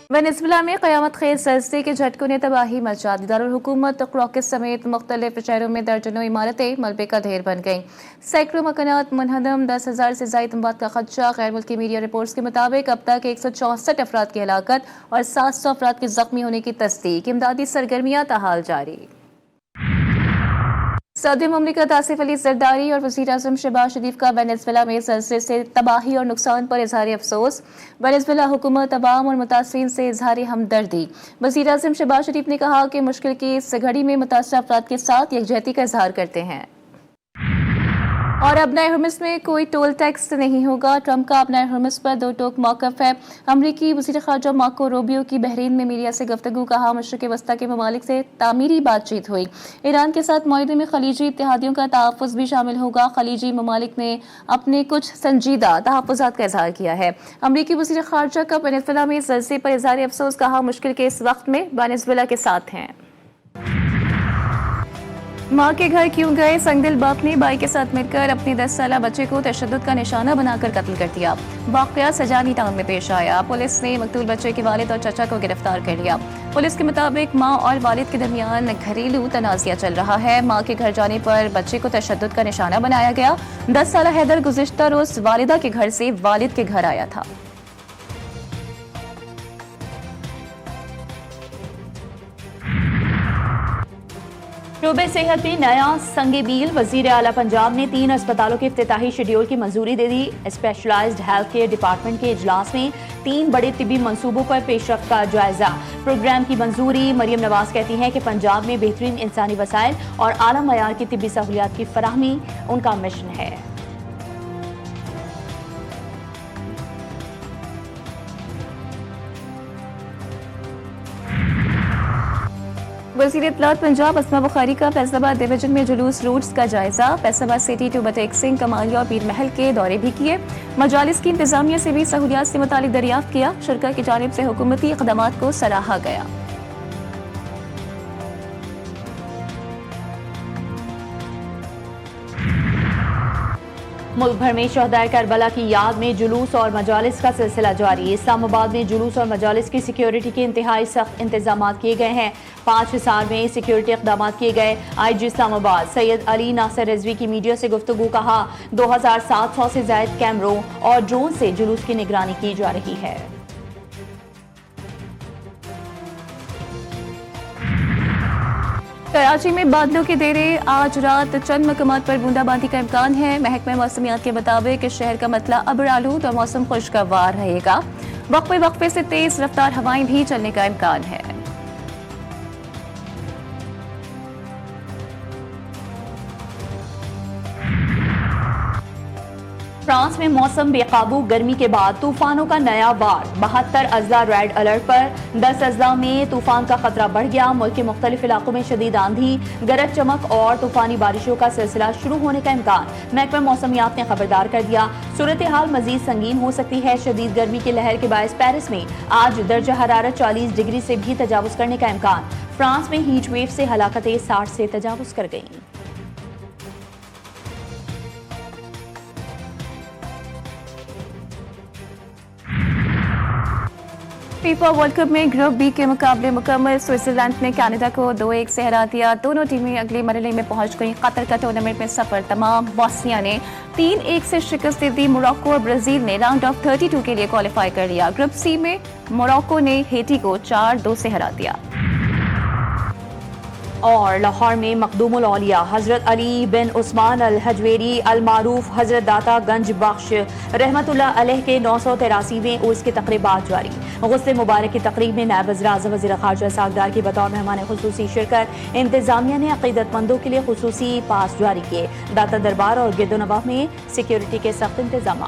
Venezuela में क़यामत खेज़ ज़लज़ले के झटकों ने तबाही मचा दी। दारुल हुकूमत क्राकस समेत मुख्तलिफ शहरों में दर्जनों इमारतें मलबे का ढेर बन गईं। सैकड़ों मकानात मुनहदम, 10,000 से ज़ायद अमवात का खदशा। गैर मुल्की मीडिया रिपोर्ट्स के मुताबिक अब तक 164 अफराद की हलाकत और 700 अफराद के जख्मी होने की तस्दीक। इमदादी सरगर्मियाँ ताहाल जारी। सदर मुमलिकत आसिफ अली जरदारी और वज़ीर आज़म शहबाज शरीफ का वेनेजुएला में ज़लज़ले से तबाही और नुकसान पर इज़हार अफसोस। वेनेजुएला हुकूमत अवाम और मुतासरीन से इज़हार हमदर्दी। वज़ीर आज़म शहबाज शरीफ ने कहा कि मुश्किल की इस घड़ी में मुतासर अफराद के साथ यकजहती का इज़हार करते हैं। और अपनाए हरमुज़ में कोई टोल टैक्स नहीं होगा। ट्रंप का अपनाए हरमुज़ पर दो टोक मौक़िफ़ है। अमरीकी वज़ीर ख़ारजा मार्को रूबियो की बहरीन में मीडिया से गुफ्तगू। कहा मशरिक़ वस्ता के ममालिक से तामीरी बातचीत हुई। ईरान के साथ मुआहदे में खलीजी इत्तेहादियों का तहफ़्फ़ुज़ भी शामिल होगा। खलीजी ममालिक ने अपने कुछ संजीदा तहफ़्फ़ुज़ात का इज़हार किया है। अमरीकी वज़ीर ख़ारजा का वेनेजुएला में ज़लज़ले पर इज़हार अफ़सोस। कहा मुश्किल के इस वक्त में वेनेजुएला के साथ हैं। माँ के घर क्यों गए? संगदिल बाप ने भाई के साथ मिलकर अपने 10 साला बच्चे को तशद्दुद का निशाना बनाकर कत्ल कर दिया। वाक़या सजानी टाउन में पेश आया। पुलिस ने मकतूल बच्चे के वालिद और चचा को गिरफ्तार कर लिया। पुलिस के मुताबिक माँ और वालिद के दरमियान घरेलू तनाज़ा चल रहा है। माँ के घर जाने पर बच्चे को तशद्दुद का निशाना बनाया गया। 10 साला हैदर गुज़िश्ता रोज़ वालिदा के घर से वालिद के घर आया था। शोबे सेहत में नया संग-ए-बील। वज़ीर आला पंजाब ने 3 अस्पतालों के इफ्तिताही शेड्यूल की मंजूरी दे दी। स्पेशलाइज्ड हेल्थ केयर डिपार्टमेंट के इजलास में 3 बड़े तिब्बी मंसूबों पर पेशरफ्त का जायजा। प्रोग्राम की मंजूरी। मरियम नवाज कहती हैं कि पंजाब में बेहतरीन इंसानी वसाइल और आला मयार की तिब्बी सहूलियात की फराहमी उनका मिशन है। वज़ीर इत्तलात पंजाब अस्मा बुखारी का फैसलाबाद डिवीजन में जुलूस रूट्स का जायजा। फैसलाबाद सिटी टू बटेक सिंह, कमालिया और पीर महल के दौरे भी किए। मजालिस की इंतजामिया से भी सहूलियात से मुतालिक दरियाफ्त किया। शरका की जानिब से हुकूमती इक़दामात को सराहा गया। मुल्क भर में शहदाए करबला की याद में जुलूस और मजालिस का सिलसिला जारी। इस्लामाबाद में जुलूस और मजालिस की सिक्योरिटी के इंतहाई सख्त इंतजाम किए गए हैं। 5 हिसार में सिक्योरिटी इक़दाम किए गए। IG इस्लामाबाद सैयद अली नासिर रिजवी की मीडिया से गुफ्तगू। कहा 2700 से ज़ायद कैमरों और ड्रोन से जुलूस की निगरानी की जा रही है। कराची में बादलों के डेरे। आज रात चंद मकामात पर बूंदाबांदी का इम्कान है। महकमा मौसमियात के मुताबिक शहर का मतला अब्र आलूद और मौसम खुशगवार रहेगा। वक्फे वक्फे से तेज रफ्तार हवाएं भी चलने का इम्कान है। फ्रांस में मौसम बेकाबू। गर्मी के बाद तूफानों का नया वार। 72 अजला रेड अलर्ट पर। 10 अजला में तूफान का खतरा बढ़ गया। मुल्क के मुख्तलिफ इलाकों में शदीद आंधी, गरज चमक और तूफानी बारिशों का सिलसिला शुरू होने का इम्कान। महकमा मौसमियात ने खबरदार कर दिया। सूरत हाल मजीद संगीन हो सकती है। शदीद गर्मी की लहर के बायस पेरिस में आज दर्जा हरारत 40 डिग्री से भी तजावुज करने का इम्कान। फ्रांस में हीट वेव से हलाकतें 60 से तजावुज कर गईं। फीफा वर्ल्ड कप में ग्रुप बी के मुकाबले मुकम्मल। स्विट्जरलैंड ने कनाडा को 2-1 से हरा दिया। दोनों टीमें अगले मरहले में पहुंच गईं। कतर का टूर्नामेंट में सफर तमाम। बॉस्निया ने 3-1 से शिकस्त दे दी। मोरक्को और ब्राजील ने राउंड ऑफ 32 के लिए क्वालिफाई कर लिया। ग्रुप सी में मोरक्को ने हेटी को 4-2 से हरा दिया। और लाहौर में मखदूमुल औलिया हजरत अली बिन उस्मान अल हजवेरी अल मारूफ हजरत दाता गंज बख्श रहमतुल्लाह अलैह के 983वें उर्स की तकरीबात जारी। गुस्से मुबारक की तकरीब में नायब वज़ीर-ए-आज़म वज़ीर ख़ारजा सागदार की बतौर मेहमान खुसूसी शिरकत। इंतजामिया ने अक़ीदतमंदों के लिए खुसूसी पास जारी किए। दाता दरबार और गिरदो नवाह में सिक्योरिटी के सख्त इंतजाम।